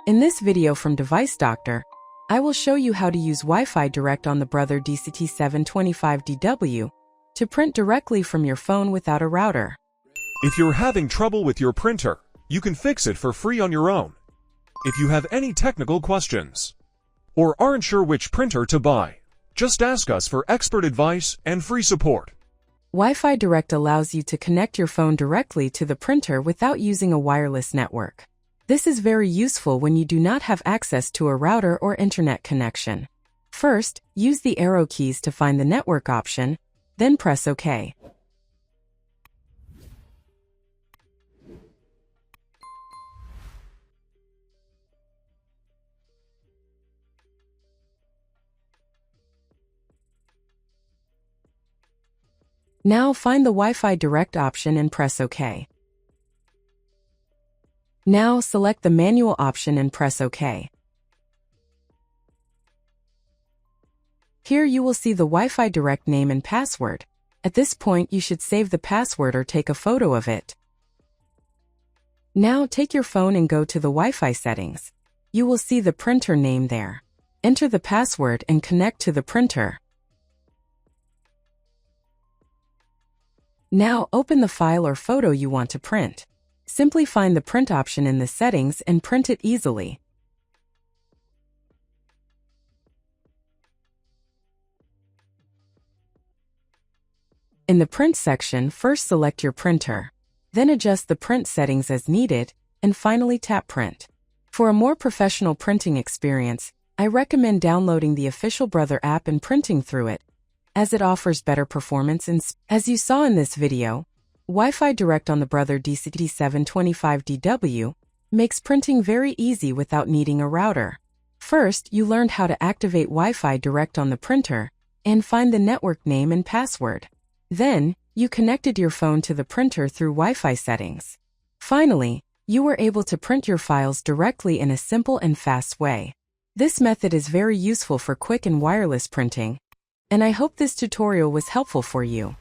In this video from Device Doctor, I will show you how to use Wi-Fi Direct on the Brother DCP-T725DW to print directly from your phone without a router. If you're having trouble with your printer, you can fix it for free on your own. If you have any technical questions or aren't sure which printer to buy, just ask us for expert advice and free support. Wi-Fi Direct allows you to connect your phone directly to the printer without using a wireless network. This is very useful when you do not have access to a router or internet connection. First, use the arrow keys to find the network option, then press OK. Now find the Wi-Fi Direct option and press OK. Now select the manual option and press OK. Here you will see the Wi-Fi Direct name and password. At this point you should save the password or take a photo of it. Now take your phone and go to the Wi-Fi settings. You will see the printer name there. Enter the password and connect to the printer. Now open the file or photo you want to print. Simply find the print option in the settings and print it easily. In the print section, first select your printer. Then adjust the print settings as needed, and finally tap print. For a more professional printing experience, I recommend downloading the official Brother app and printing through it, as it offers better performance and as you saw in this video, Wi-Fi Direct on the Brother DCP-T725DW makes printing very easy without needing a router. First, you learned how to activate Wi-Fi Direct on the printer and find the network name and password. Then, you connected your phone to the printer through Wi-Fi settings. Finally, you were able to print your files directly in a simple and fast way. This method is very useful for quick and wireless printing, and I hope this tutorial was helpful for you.